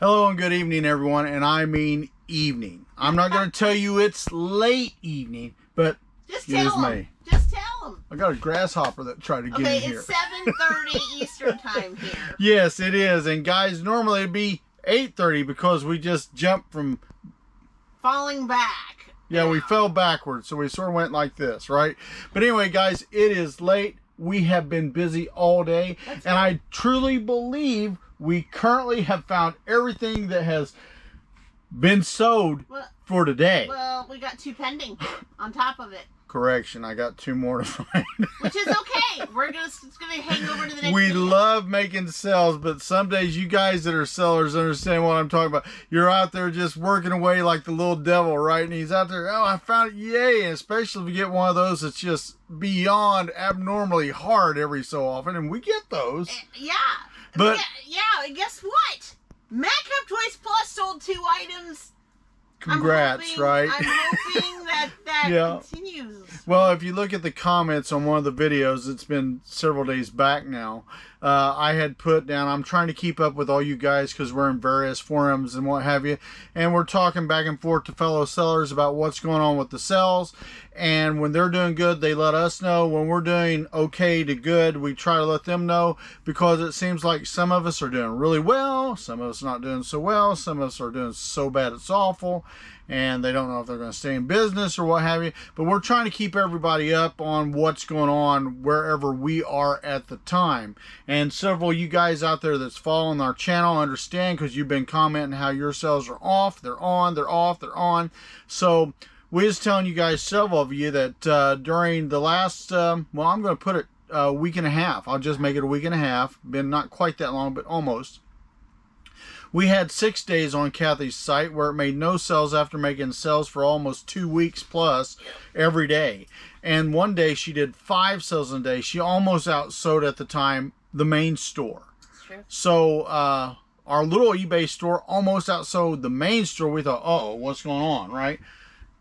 Hello and good evening, everyone, and I mean evening. I'm not going to tell you it's late evening, but just it is tell May. Just tell them. I got a grasshopper that tried to get in here. Okay, it's 7:30 Eastern time here. Yes, it is. And guys, normally it'd be 8:30 because we just jumped from... Falling back. Yeah, we fell backwards, so we sort of went like this, right? But anyway, guys, it is late. We have been busy all day, and I truly believe we currently have found everything that has been sold for today. Well, we got 2 pending on top of it. Correction, I got 2 more to find. Which is okay. It's gonna hang over to the next We video. love making sales, but some days you guys that are sellers understand what I'm talking about. You're out there just working away like the little devil, right? And he's out there, oh, I found it, yay. And especially if you get one of those that's just beyond abnormally hard every so often, and we get those. Yeah. But yeah, and guess what? Madcap Toys Plus sold 2 items. Congrats, right? I'm hoping that continues. Well, if you look at the comments on one of the videos, it's been several days back now, I had put down, I'm trying to keep up with all you guys because we're in various forums and what have you, and we're talking back and forth to fellow sellers about what's going on with the sales. And when they're doing good, they let us know. When we're doing okay to good, we try to let them know, because it seems like some of us are doing really well, some of us not doing so well, some of us are doing so bad it's awful, and they don't know if they're going to stay in business or what have you. But we're trying to keep everybody up on what's going on wherever we are at the time. And several of you guys out there that's following our channel understand, because you've been commenting how your sales are off, they're on, they're off, they're on. So we're just telling you guys, several of you, that during the last, well, I'm going to put it a week and a half. I'll just make it a week and a half. Been not quite that long, but almost. We had 6 days on Kathy's site where it made no sales after making sales for almost 2 weeks plus every day. And one day she did 5 sales a day. She almost outsold at the time the main store. Sure. So our little eBay store almost outsold the main store. We thought, oh, what's going on, right?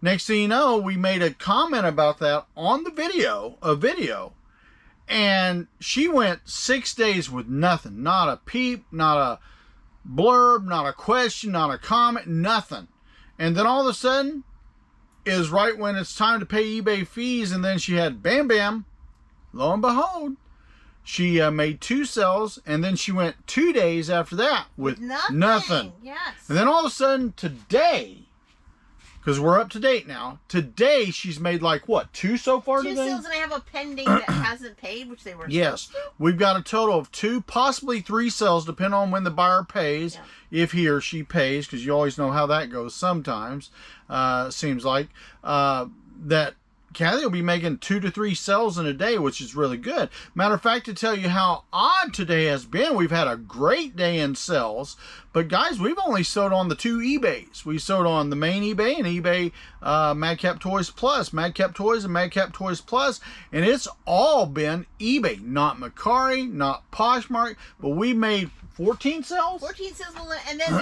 Next thing you know, we made a comment about that on the video, and she went 6 days with nothing. Not a peep, not a blurb, not a question, not a comment, nothing. And then all of a sudden, is right when it's time to pay eBay fees, and then she had bam bam, lo and behold, she made 2 sales, and then she went 2 days after that with nothing. Yes. And then all of a sudden today, because we're up to date now, today she's made like what, 2 so far 2 today? sales, and I have a pending that hasn't paid, which they were Yes, supposed to. we've got a total of 2, possibly 3 sales, depending on when the buyer pays, if he or she pays, because you always know how that goes sometimes. Seems like that Kathy will be making 2 to 3 sales in a day, which is really good. Matter of fact, to tell you how odd today has been, we've had a great day in sales, but guys, we've only sold on the 2 eBays. We sold on the main eBay and eBay Madcap Toys Plus, Madcap Toys and Madcap Toys Plus, and it's all been eBay, not Macari, not Poshmark, but we made 14 sales? 14 sales, and then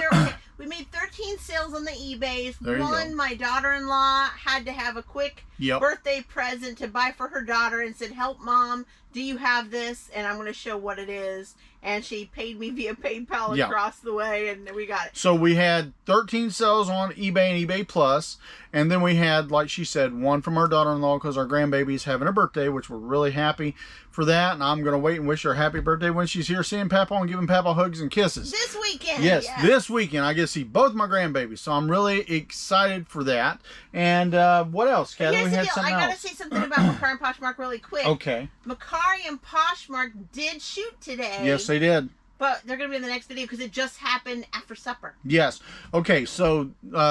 we made 13 sales on the eBays. There you go. My daughter-in-law had to have a quick birthday present to buy for her daughter, and said, help mom, do you have this? And I'm going to show what it is. And she paid me via PayPal across the way, and we got it. So we had 13 sales on eBay and eBay Plus, and then we had, like she said, 1 from our daughter-in-law because our grandbaby's having a birthday, which we're really happy for that. And I'm going to wait and wish her a happy birthday when she's here, seeing Papa and giving Papa hugs and kisses. This weekend. Yes, this weekend I get to see both my grandbabies, so I'm really excited for that. And what else, Kathy? We had something else. I got to say something about Macari and Poshmark really quick. Okay. Macari and Poshmark did shoot today. Yes, they did. But they're going to be in the next video because it just happened after supper. Yes. Okay, so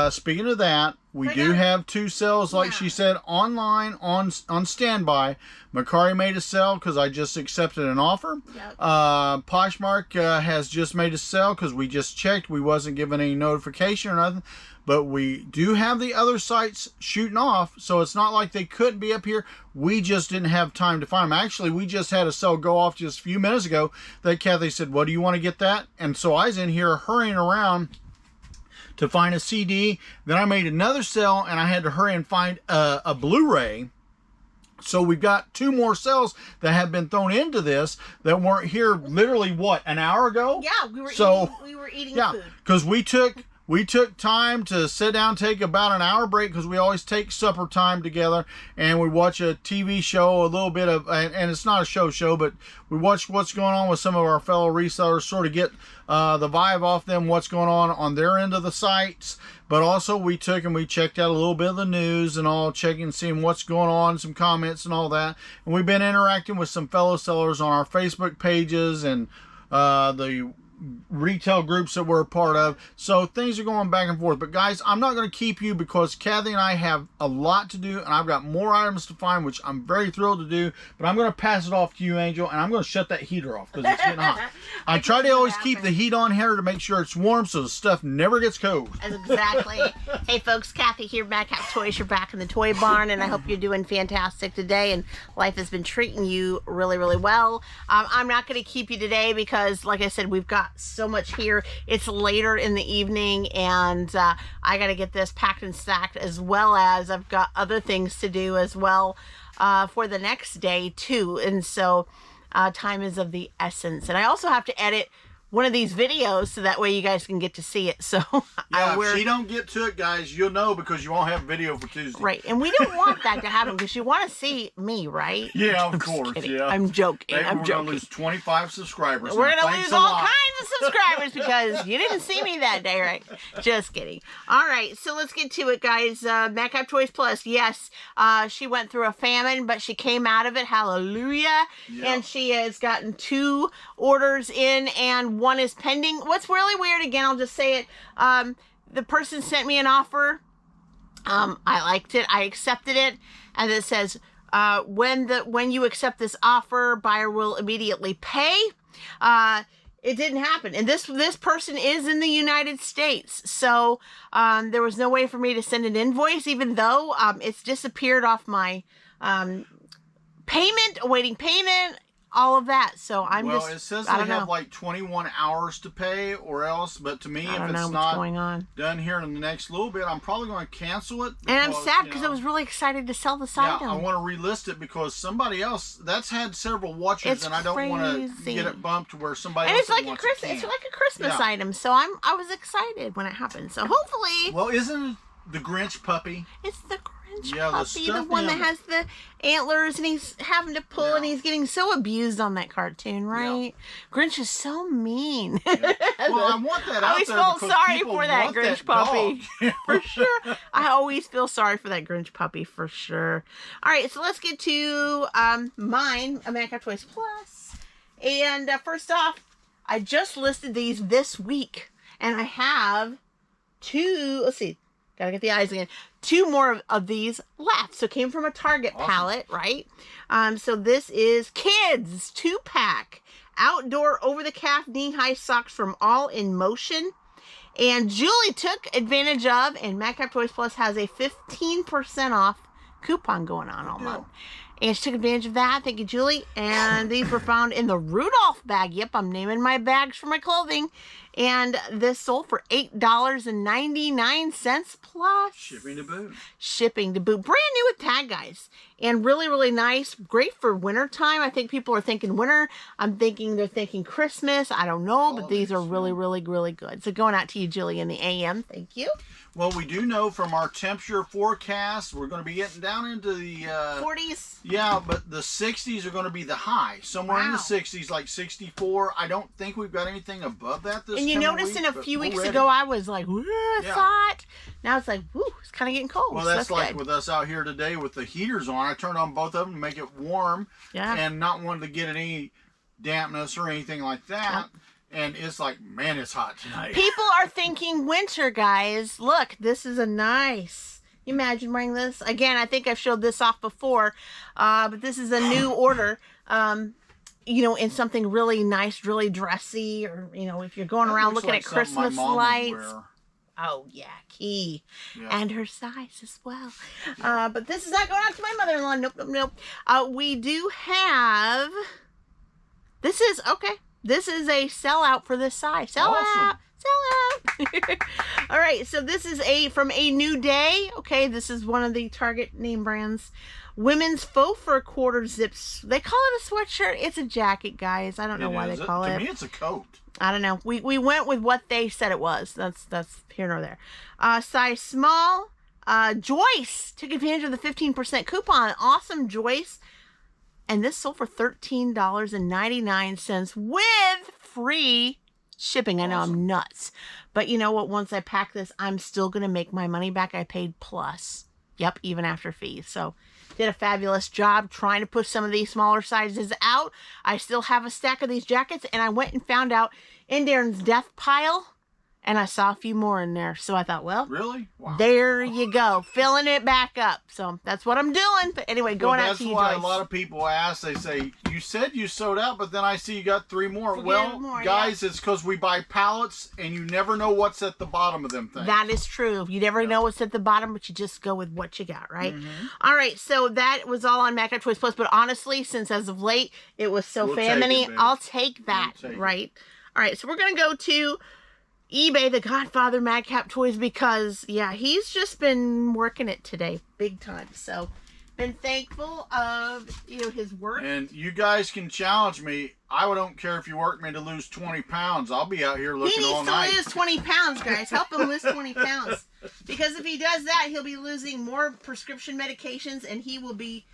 speaking of that, we do have 2 sales, like she said, online, on standby. Macari made a sale because I just accepted an offer. Yep. Poshmark has just made a sale because we just checked. We wasn't given any notification or nothing. But we do have the other sites shooting off, so it's not like they couldn't be up here. We just didn't have time to find them. Actually, we just had a sale go off just a few minutes ago that Kathy said, well, do you want to get that? And so I was in here hurrying around to find a CD. Then I made another sale, and I had to hurry and find a Blu-ray So we've got 2 more cells that have been thrown into this that weren't here literally, what, an hour ago? Yeah, we were eating food. Because we took time to sit down, take about an hour break, because we always take supper time together, and we watch a TV show, a little bit of, and it's not a show, but we watch what's going on with some of our fellow resellers, sort of get the vibe off them, what's going on their end of the sites. But also we took and we checked out a little bit of the news and all, checking, seeing what's going on, some comments and all that. And we've been interacting with some fellow sellers on our Facebook pages and the retail groups that we're a part of. So things are going back and forth. But guys, I'm not going to keep you because Kathy and I have a lot to do, and I've got more items to find, which I'm very thrilled to do. But I'm going to pass it off to you, Angel, and I'm going to shut that heater off because it's getting hot. I try to always keep the heat on here to make sure it's warm so the stuff never gets cold. Exactly. Hey folks, Kathy here, Madcap Toys. You're back in the toy barn, and I hope you're doing fantastic today and life has been treating you really, really well. I'm not going to keep you today because, like I said, we've got so much here. It's later in the evening, and I got to get this packed and stacked, as well as I've got other things to do as well for the next day too. And so time is of the essence, and I also have to edit one of these videos so that way you guys can get to see it. So yeah, if she don't get to it, guys, you'll know because you won't have video for Tuesday. Right, and we don't want that to happen because you want to see me, right? Yeah, of course. Yeah, I'm joking. Maybe we're gonna lose 25 subscribers. We're gonna lose all kinds of subscribers because you didn't see me that day, right? Just kidding. All right, so let's get to it, guys. Madcap Toys Plus. Yes, she went through a famine, but she came out of it. Hallelujah! Yep. And she has gotten 2 orders in, and 1 is pending. What's really weird, again, I'll just say it. The person sent me an offer. I liked it. I accepted it, and it says when you accept this offer, buyer will immediately pay. It didn't happen, and this person is in the United States, so there was no way for me to send an invoice, even though it's disappeared off my payment, awaiting payment, all of that. So well, it says they have like 21 hours to pay or else, but to me, if it's not done here in the next little bit, I'm probably going to cancel it. And I'm sad because I was really excited to sell this item. I want to relist it because somebody else that's had several watchers, and I don't want to get it bumped where somebody else wants it. It's like a Christmas item, so I was excited when it happened. So hopefully, well, isn't it the Grinch puppy? It's the puppy, the one that has the antlers, and he's having to pull, and he's getting so abused on that cartoon, right? Grinch is so mean. Well, I want that out there. I always felt sorry for that Grinch puppy. For sure. I always feel sorry for that Grinch puppy, for sure. All right, so let's get to mine, a Madcap Toys Plus. And first off, I just listed these this week, and I have 2, let's see, gotta get the eyes again. 2 more of these left. So it came from a Target palette, right? So this is kids 2-pack outdoor over-the-calf knee-high socks from All in Motion. And Julie took advantage of, and Madcap Toys Plus has a 15% off coupon going on all month. And she took advantage of that. Thank you, Julie. And these were found in the Rudolph bag. Yep, I'm naming my bags for my clothing. And this sold for $8.99 plus shipping to boot. Shipping to boot. Brand new with tag, guys. And really, really nice. Great for winter time. I think people are thinking winter. I'm thinking they're thinking Christmas. I don't know, but these are really, really, really good. So going out to you, Julie, in the AM. Thank you. Well, we do know from our temperature forecast, we're going to be getting down into the 40s. Yeah, but the 60s are going to be the high. Somewhere in the 60s, like 64. I don't think we've got anything above that this And you noticed in a few weeks ago, I was like, hot. Now it's like, woo, it's kind of getting cold. Well, that's like with us out here today with the heaters on. I turned on both of them to make it warm and not wanting to get any dampness or anything like that. And it's like, man, it's hot tonight. People are thinking winter, guys. Look, this is a nice. You imagine wearing this? Again, I think I've showed this off before, but this is a new order. You know, in something really nice, really dressy, or, you know, if you're going around looking at Christmas lights. Oh, yeah, key. Yeah. And her size as well. Yeah. But this is not going out to my mother-in-law. Nope, nope, nope. We do have... This is a sellout for this size. Sell out. All right, so this is from A New Day. Okay, this is one of the Target name brands. Women's faux fur quarter zips. They call it a sweatshirt. It's a jacket, guys. I don't know why they call it. To me, it's a coat. I don't know. We went with what they said it was. That's here nor there. Size small. Joyce took advantage of the 15% coupon. Awesome, Joyce. And this sold for $13.99 with free shipping. I know I'm nuts. But you know what? Once I pack this, I'm still going to make my money back. I paid plus. Yep, even after fees. So did a fabulous job trying to push some of these smaller sizes out. I still have a stack of these jackets, and I went and found out in Daren's death pile, and I saw a few more in there. So I thought, well, really? Wow. There you go. Filling it back up. So that's what I'm doing. But anyway, going out to you, That's why Joyce. a lot of people ask, they say, you said you sold out, but then I see you got 3 more. Guys, it's because we buy pallets, and you never know what's at the bottom of them things. That is true. You never know what's at the bottom, but you just go with what you got, right? All right, so that was all on Madcap Toys Plus. But honestly, since as of late, it was so famine-y, I'll take that, right? All right, so we're going to go to eBay, the Godfather Madcap Toys, because yeah, he's just been working it today big time. So been thankful of his work. And you guys can challenge me. I don't care if you work me to lose 20 pounds. I'll be out here looking all night. He needs to lose 20 pounds, guys. Help him lose 20 pounds. Because if he does that, he'll be losing more prescription medications, and he will be,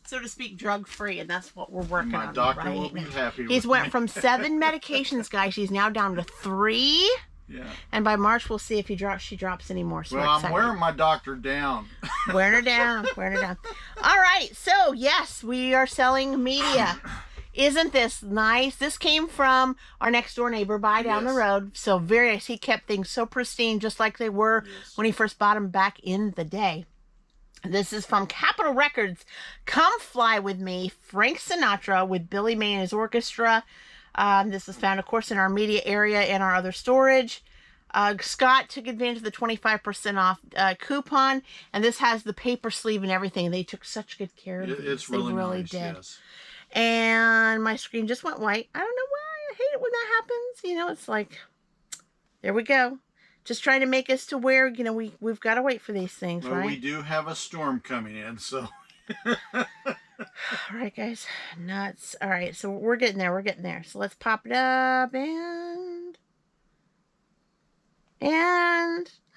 so to speak, drug-free, and that's what we're working on. My doctor will be happy. He's went from 7 medications, guys. He's now down to 3. Yeah. And by March, we'll see if she drops any more. So well, I'm wearing my doctor down. Wearing her down. All right. So, yes, we are selling media. Isn't this nice? This came from our next door neighbor down the road. So, very nice. He kept things so pristine, just like they were when he first bought them back in the day. This is from Capitol Records. Come Fly With Me, Frank Sinatra with Billy May and his orchestra. This is found, of course, in our media area and our other storage. Scott took advantage of the 25% off coupon, and this has the paper sleeve and everything. They took such good care of it. It's really nice, yes. And my screen just went white. I don't know why. I hate it when that happens. It's like, there we go. Just trying to make us to where, we've got to wait for these things, right? We do have a storm coming in, so... All right, guys. Nuts. All right, so we're getting there. So let's pop it up, and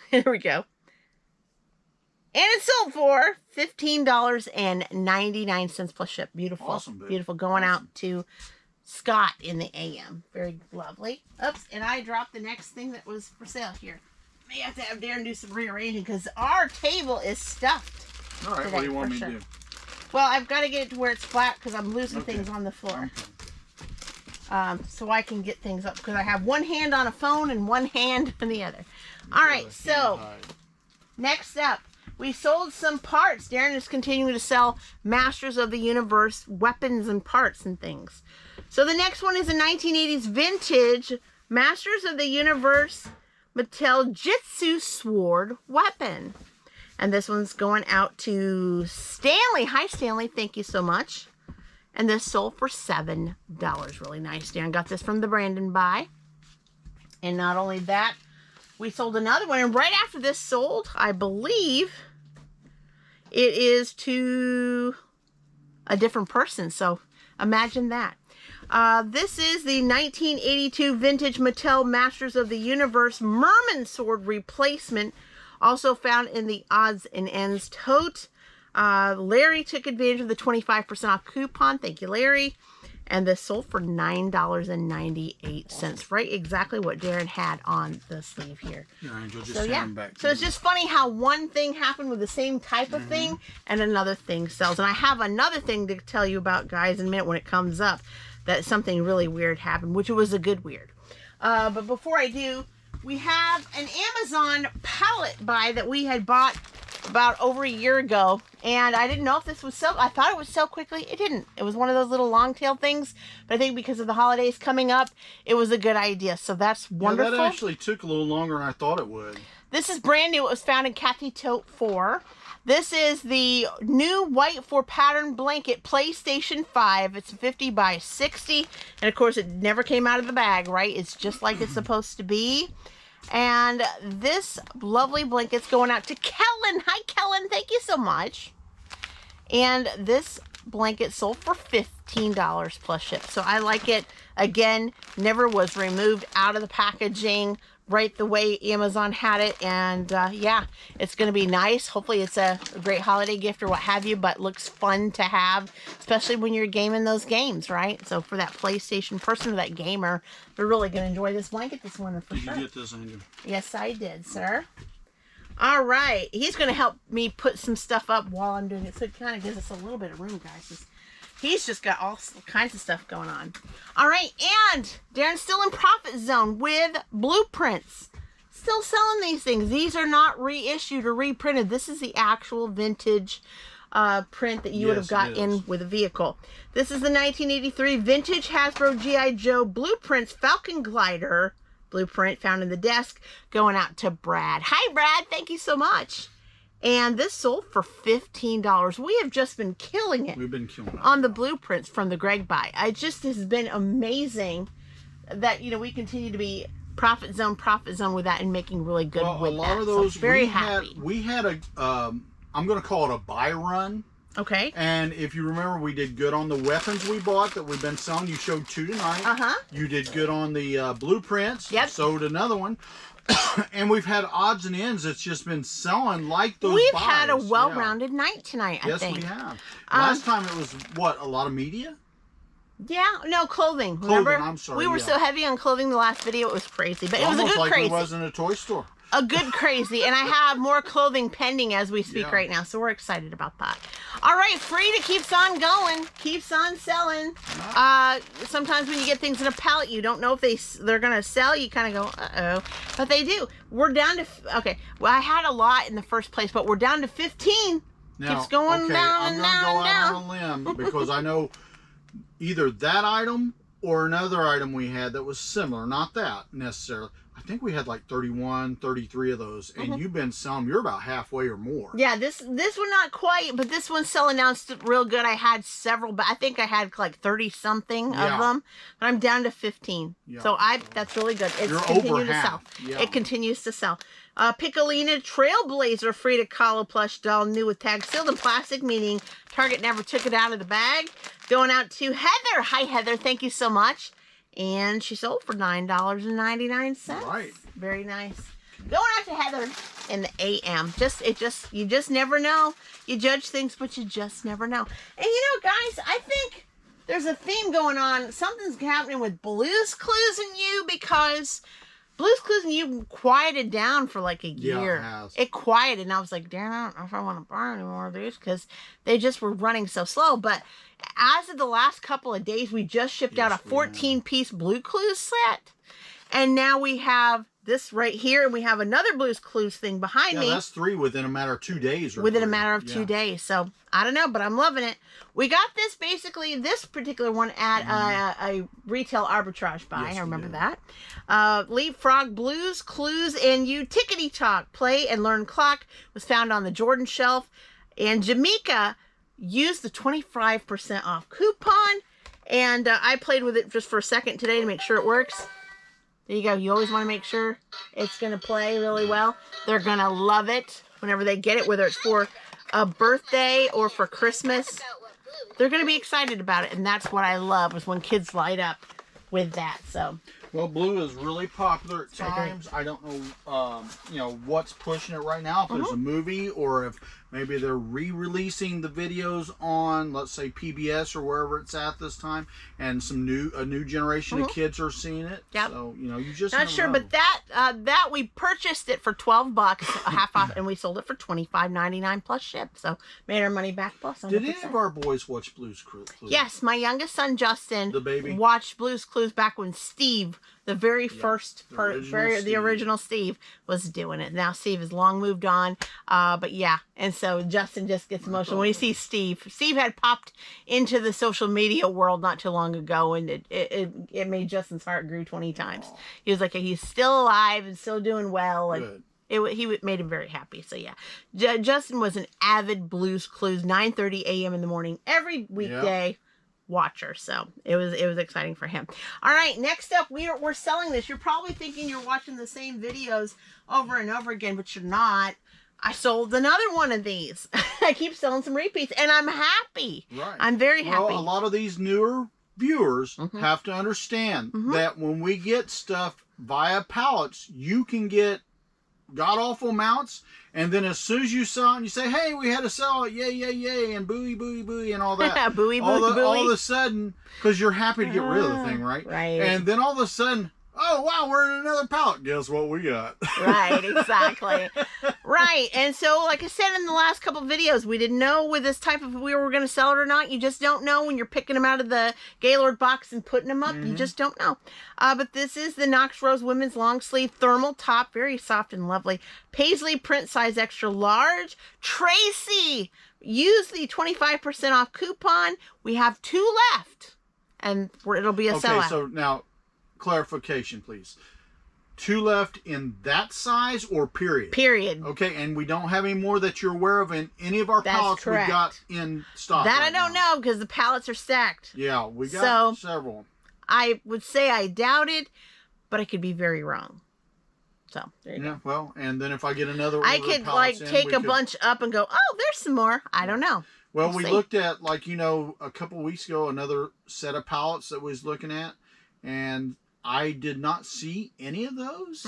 here we go. And it sold for $15.99 plus ship. Beautiful. Awesome, babe. Beautiful. Going out to Scott in the AM. Very lovely. Oops, and I dropped the next thing that was for sale here. May have to have Daren do some rearranging because our table is stuffed. All right, what do you want me to do? Well, I've got to get it to where it's flat because I'm losing things on the floor. So I can get things up because I have one hand on a phone and one hand on the other. All right, so next up, we sold some parts. Daren is continuing to sell Masters of the Universe weapons and parts and things. So the next one is a 1980s vintage Masters of the Universe Mattel Jitsu Sword weapon. And this one's going out to Stanley. Hi, Stanley. Thank you so much. And this sold for $7. Really nice. Daren got this from the Brandon Buy. And not only that, we sold another one. And right after this sold, I believe it is to a different person. So imagine that. This is the 1982 vintage Mattel Masters of the Universe Merman Sword replacement. Also found in the odds and ends tote. Larry took advantage of the 25% off coupon. Thank you, Larry. And this sold for $9.98. Right, exactly what Daren had on the sleeve here. So yeah, so it's just funny how one thing happened with the same type of thing and another thing sells. And I have another thing to tell you about, guys, in a minute when it comes up, that something really weird happened, which was a good weird. But before I do, we have an Amazon pallet buy that we had bought about over a year ago, and I didn't know if this would sell. I thought it would sell quickly. It didn't. It was one of those little long tail things, but I think because of the holidays coming up, it was a good idea. So that's wonderful. Yeah, that actually took a little longer than I thought it would. This is brand new. It was found in Kathy Tote 4. This is the new white 4-pattern blanket PlayStation 5. It's 50 by 60. And of course, it never came out of the bag, right? It's just like it's supposed to be. And this lovely blanket's going out to Kellen. Hi, Kellen. Thank you so much. And this blanket sold for $15 plus ship. So I like it. Again, never was removed out of the packaging right the way Amazon had it. And yeah, it's going to be nice. Hopefully it's a great holiday gift or what have you, but looks fun to have, especially when you're gaming those games, right? So for that PlayStation person or that gamer, they're really going to enjoy this blanket this winter for sure. Did you get this, Andrew? Yes, I did, sir. All right. He's going to help me put some stuff up while I'm doing it. So it kind of gives us a little bit of room, guys. He's just got all kinds of stuff going on. All right, and Daren's still in profit zone with blueprints. Still selling these things. These are not reissued or reprinted. This is the actual vintage print that you would have got in with a vehicle. This is the 1983 vintage Hasbro G.I. Joe Blueprints Falcon Glider blueprint found in the desk, going out to Brad. Hi, Brad. Thank you so much. And this sold for $15. We have just been killing it. We've been killing it on the blueprints from the Greg Buy. It just has been amazing that, you know, we continue to be profit zone with that and making really good with that. A lot of those, so very happy. We had a, I'm going to call it a buy run. Okay. And if you remember, we did good on the weapons we bought that we've been selling. You showed 2 tonight. You did good on the blueprints. Yep. Sold another one. And we've had odds and ends that's just been selling like those We've buys. had a well-rounded night tonight, I think. Yes, we have. Last time it was, what, a lot of media? Yeah, no, clothing. Remember? I'm sorry. We were so heavy on clothing the last video, it was crazy. But it was a good like crazy. It wasn't a toy store. A good crazy. And I have more clothing pending as we speak right now. So we're excited about that. All right, Frida keeps on going. Keeps on selling. Sometimes when you get things in a pallet, you don't know if they're going to sell. You kind of go, uh-oh. But they do. We're down to, okay, well, I had a lot in the first place, but we're down to 15. Now, keeps going down and down and down. I'm going to go out on a limb because I know either that item or another item we had that was similar. Not that necessarily. I think we had like 31, 33 of those, and you've been selling. You're about halfway or more. Yeah, this one not quite, but this one's selling now real good. I had several, but I think I had like 30 something of them, but I'm down to 15. Yeah. So that's really good. It's continuing to sell. Yeah. It continues to sell. Piccolina Trailblazer Frida Kahlo plush doll, new with tag, sealed in plastic, meaning Target never took it out of the bag. Going out to Heather. Hi, Heather. Thank you so much. And she sold for $9.99. Right. Very nice. Going out to Heather in the AM. You just never know. You judge things, but you just never know. And you know, guys, I think there's a theme going on. Something's happening with Blue's Clues and You, because Blue's Clues and You quieted down for like a year. It has. It quieted, and I was like, Darren, I don't know if I want to buy any more of these because they just were running so slow. But as of the last couple of days, we just shipped out a 14-piece Blue Clues set. And now we have this right here, and we have another Blue's Clues thing behind me. Yeah, that's 3 within a matter of 2 days. Within a matter of 2 days. So, I don't know, but I'm loving it. We got this, basically, this particular one at a retail arbitrage buy. I remember that. Leapfrog Blues, Clues, and You Tickety Talk. Play and Learn Clock was found on the Jordan shelf. And Jamaica used the 25% off coupon. And I played with it just for a second today to make sure it works. There you go. You always want to make sure it's going to play really well. They're going to love it whenever they get it, whether it's for a birthday or for Christmas. They're going to be excited about it, and that's what I love, is when kids light up with that. So, well, Blue is really popular at times. I don't know, you know, what's pushing it right now. If there's a movie, or if maybe they're re-releasing the videos on, let's say, PBS or wherever it's at this time, and a new generation of kids are seeing it. Yep. So, you know, you just not sure, but that we purchased it for $12, a half off, and we sold it for $25.99 plus ship. So made our money back plus 100%. Did any of our boys watch Blue's Clues? Yes, my youngest son Justin, the baby, watched Blue's Clues back when Steve, the very first the original Steve, was doing it. Now Steve has long moved on, but yeah, and so Justin just gets emotional when he sees Steve. Steve had popped into the social media world not too long ago, and it made Justin's heart grew 20 times. He was like, he's still alive and still doing well, and he made him very happy. So yeah, Justin was an avid Blue's Clues, 9:30 a.m. in the morning every weekday. watcher. So it was exciting for him. All right, next up, we're selling this. You're probably thinking you're watching the same videos over and over again, but you're not. I sold another one of these. I keep selling some repeats, and I'm happy. Right. I'm very happy. Well, a lot of these newer viewers have to understand that when we get stuff via pallets, you can get god-awful amounts, and then as soon as you sell it and you say, hey, we had to sell it, yay, yay, yay, and booey, booey, booey, and all that. Booey, all booey, booey. All of a sudden, because you're happy to get rid of the thing, right? Right. And then all of a sudden, oh, wow, we're in another pallet. Guess what we got? Right, exactly. Right. And so, like I said in the last couple of videos, we didn't know with this type of, we were going to sell it or not. You just don't know when you're picking them out of the Gaylord box and putting them up. You just don't know. But this is the Knox Rose Women's Long Sleeve Thermal Top. Very soft and lovely. Paisley print size extra large. Tracy, use the 25% off coupon. We have 2 left. And it'll be a sellout. Okay, so now, clarification, please. 2 left in that size or period? Period. Okay, and we don't have any more that you're aware of in any of our pallets we got in stock. That I don't know because the pallets are stacked. Yeah, we got several. I would say I doubt it, but I could be very wrong. So there you go. Well, and then if I get another order I could like take a bunch up and go, oh, there's some more. I don't know. Well, we looked at, like, you know, a couple weeks ago, another set of pallets that we was looking at, and I did not see any of those,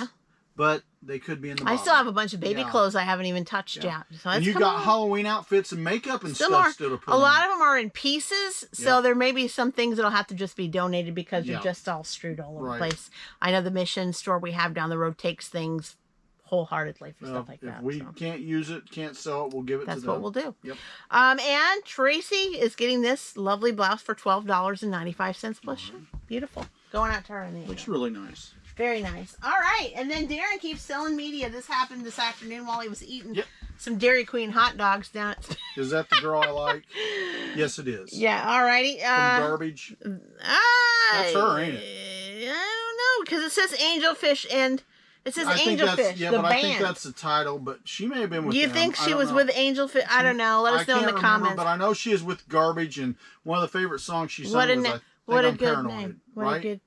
but they could be in the bottom. I still have a bunch of baby clothes I haven't even touched yet. So and you got Halloween outfits and makeup and stuff still to put a lot of them are in pieces, so there may be some things that'll have to just be donated because they're just all strewed all over the place. I know the Mission store we have down the road takes things wholeheartedly for stuff like that. If we can't use it, can't sell it, we'll give it to them. That's what we'll do. Yep. And Tracy is getting this lovely blouse for $12.95 plus shipping. Beautiful. Going out to her in the Looks really nice. Very nice. All right. And then Daren keeps selling media. This happened this afternoon while he was eating some Dairy Queen hot dogs down at... Is that the girl I like? Yes, it is. Yeah. All righty. From Garbage. That's her, ain't it? I don't know, because it says Angelfish and... It says Angelfish, yeah, the but band. I think that's the title, but she may have been with You them. think she was with Angelfish? I don't know. Let us know in the comments. But I know she is with Garbage, and one of the favorite songs she sang was What a good Paranoid, name. Right? What a good...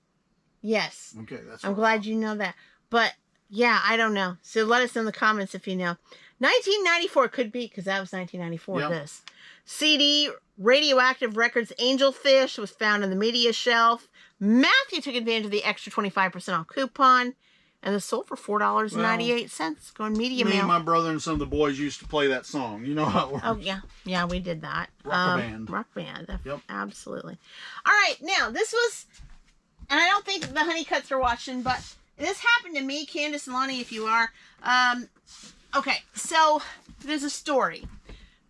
Yes. Okay, that's I'm glad you know that. But, yeah, I don't know. So let us know in the comments if you know. 1994 could be, because that was 1994, this. CD, Radioactive Records, Angelfish was found on the media shelf. Matthew took advantage of the extra 25% off coupon. And it's sold for $4.98. Going media mail. Me and my brother and some of the boys used to play that song. You know how it works. Oh, yeah. Yeah, we did that. Rock band. Rock band. Yep. Absolutely. All right. Now, this was... And I don't think the Honeycuts are watching, but this happened to me, Candace and Lonnie, if you are. Okay. So, there's a story.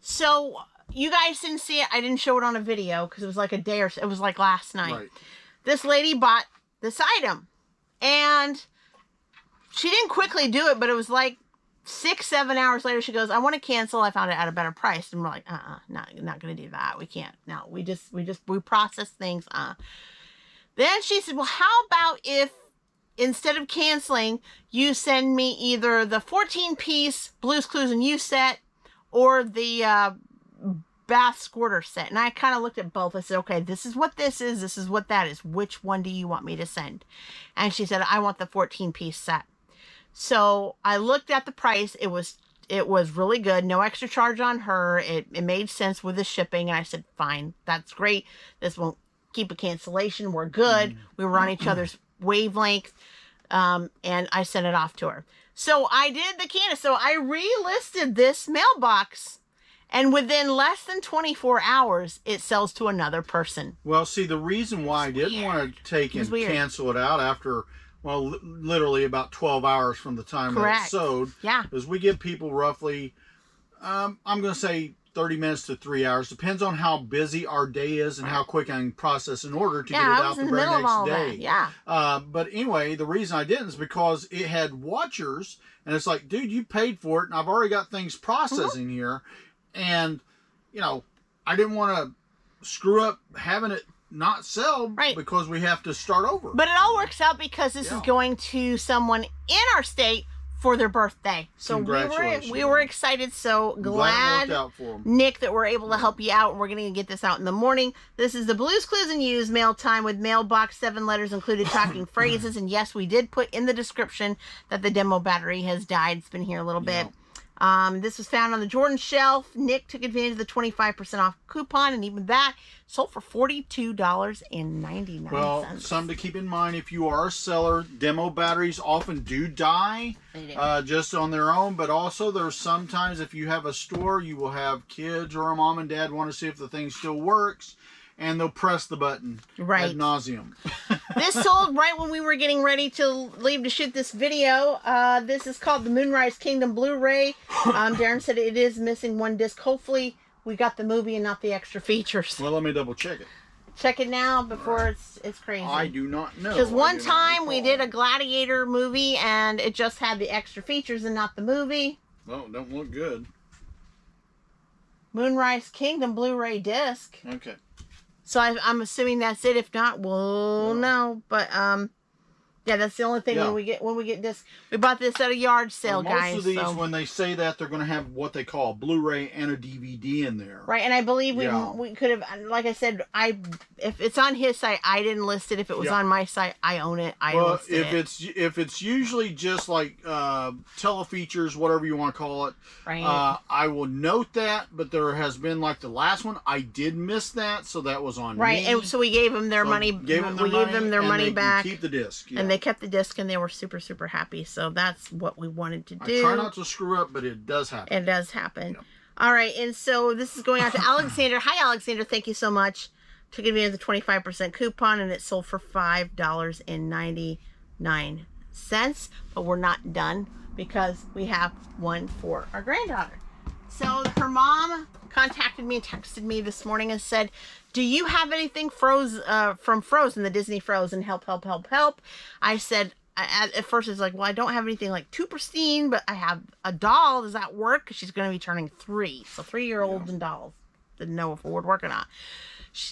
So, you guys didn't see it. I didn't show it on a video because it was like a day or so. It was like last night. Right. This lady bought this item. And... she didn't quickly do it, but it was like 6-7 hours later. She goes, I want to cancel. I found it at a better price. And we're like, not going to do that. We can't. No, we process things. Then she said, well, how about if instead of canceling, you send me either the 14-piece Blue's Clues and You set or the bath squirter set. And I kind of looked at both. I said, okay, this is what this is. This is what that is. Which one do you want me to send? And she said, I want the 14-piece set. So I looked at the price. It was really good. No extra charge on her. It made sense with the shipping. And I said, fine, that's great. This won't keep a cancellation. We're good. We were on each other's wavelength. And I sent it off to her. So I did the Candace. So I relisted this mailbox. And within less than 24 hours, it sells to another person. Well, see, the reason why I didn't want to take and cancel it out after... well, literally about 12 hours from the time that it's sold. Yeah. Because we give people roughly, I'm going to say 30 minutes to 3 hours. Depends on how busy our day is and how quick I can process an order to get it out the very next day. Yeah. But anyway, the reason I didn't is because it had watchers. And it's like, dude, you paid for it. And I've already got things processing here. And, you know, I didn't want to screw up having it not sell because we have to start over. But it all works out because this is going to someone in our state for their birthday. So we were excited. So glad Nick, that we're able to help you out. We're going to get this out in the morning. This is the Blues Clues and Use mail time with mailbox, 7 letters included, talking phrases. And yes, we did put in the description that the demo battery has died. It's been here a little bit. This was found on the Jordan shelf. Nick took advantage of the 25% off coupon, and even that sold for $42.99. Well, something to keep in mind, if you are a seller, demo batteries often do die just on their own, but also there's sometimes if you have a store, you will have kids or a mom and dad want to see if the thing still works, and they'll press the button ad nauseum. This sold right when we were getting ready to leave to shoot this video. This is called the Moonrise Kingdom Blu-ray. Daren said it is missing 1 disc. Hopefully we got the movie and not the extra features. Well, let me double check it. Check it now before it's crazy. I do not know. Because one time we did a Gladiator movie and it just had the extra features and not the movie. Oh, don't look good. Moonrise Kingdom Blu-ray disc. Okay. So I'm assuming that's it. If not, we'll know. But yeah, that's the only thing when we get this. We bought this at a yard sale, guys. Most of these, when they say that, they're going to have what they call a Blu-ray and a DVD in there. Right, and I believe we could have, like I said, if it's on his site, I didn't list it. If it was on my site, I own it. I listed it. If it's usually just like telefeatures, whatever you want to call it, right. I will note that. But there has been like the last one, I did miss that, so that was on me. And so we gave them their money. We gave them their money back. Keep the disc. And they kept the disc, and they were super, super happy. So that's what we wanted to do. I try not to screw up, but it does happen. It does happen. Yeah. All right, and so this is going out to Alexander. Hi, Alexander. Thank you so much. Took advantage of the 25% coupon, and it sold for $5.99. But we're not done because we have one for our granddaughter. So her mom contacted me and texted me this morning and said, do you have anything from Frozen, the Disney Frozen? Help. I said, at first it's like, well, I don't have anything like too pristine, but I have a doll. Does that work? Because she's going to be turning 3. So 3-year-olds and dolls. Didn't know if it would work or not.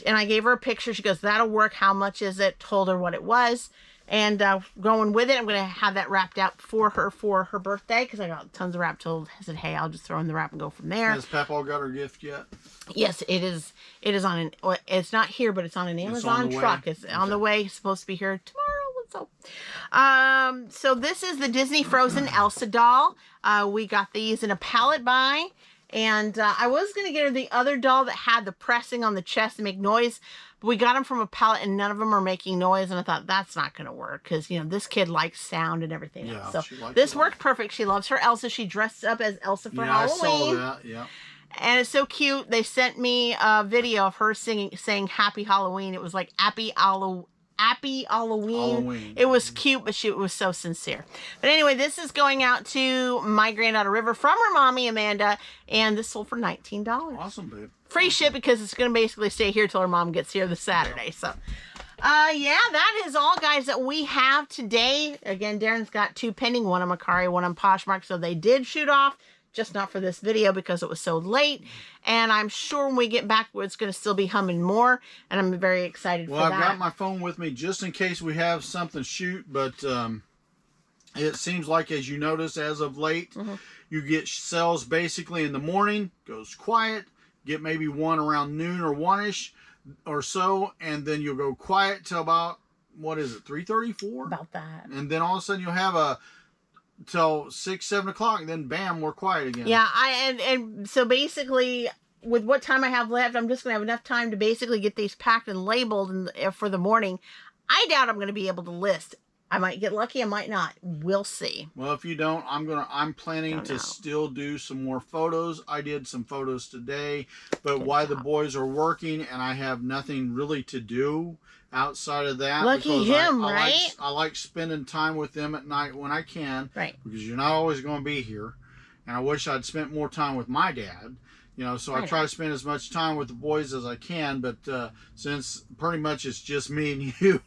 And I gave her a picture. She goes, that'll work. How much is it? Told her what it was. And going with it, I'm going to have that wrapped out for her birthday because I got tons of wrap told. I said, hey, I'll just throw in the wrap and go from there. Has Papa got her gift yet? Yes, it is. It is on it's not here, but it's on an Amazon truck. It's on the way. It's supposed to be here tomorrow. So this is the Disney Frozen Elsa doll. We got these in a pallet buy. And I was going to get her the other doll that had the pressing on the chest to make noise. But we got them from a pallet and none of them are making noise. And I thought, that's not going to work. Because, you know, this kid likes sound and everything else. So this worked perfect. She loves her Elsa. She dressed up as Elsa for Halloween. I saw that, yeah. And it's so cute. They sent me a video of her saying Happy Halloween. It was like Happy Halloween. It was cute, but it was so sincere. But anyway, this is going out to my granddaughter River from her mommy Amanda, and this sold for $19. Awesome, babe. Free ship because it's going to basically stay here till her mom gets here this Saturday. So, yeah, that is all, guys, that we have today. Again, Daren's got 2 pending, one on Macari, one on Poshmark, so they did shoot off. Just not for this video because it was so late. And I'm sure when we get back, it's going to still be humming more. And I'm very excited for that. Well, I've got my phone with me just in case we have something shoot. But it seems like, as you notice, as of late, you get sales basically in the morning, goes quiet, get maybe one around noon or 1-ish or so. And then you'll go quiet till about, 3:34? About that. And then all of a sudden you'll have till 6, 7 o'clock, and then bam, we're quiet again. Yeah, and so basically, with what time I have left, I'm just gonna have enough time to basically get these packed and labeled for the morning. I doubt I'm gonna be able to list. I might get lucky, I might not. We'll see. Well, if you don't, I'm planning to still do some more photos. I did some photos today, but while the boys are working and I have nothing really to do outside of that, lucky him, right? I like spending time with them at night when I can, right? Because you're not always going to be here, and I wish I'd spent more time with my dad. You know, so I try to spend as much time with the boys as I can, but since pretty much it's just me and you,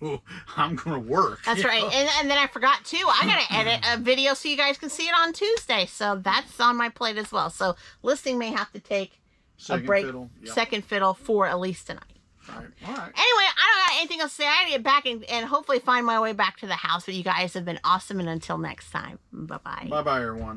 I'm going to work. That's right. And then I forgot, too, I got to edit a video so you guys can see it on Tuesday. So that's on my plate as well. So listing may have to take a break, second fiddle for at least tonight. All right. Anyway, I don't got anything anything else to say? I gotta get back and hopefully find my way back to the house. But you guys have been awesome, and until next time, bye-bye. Bye-bye, everyone.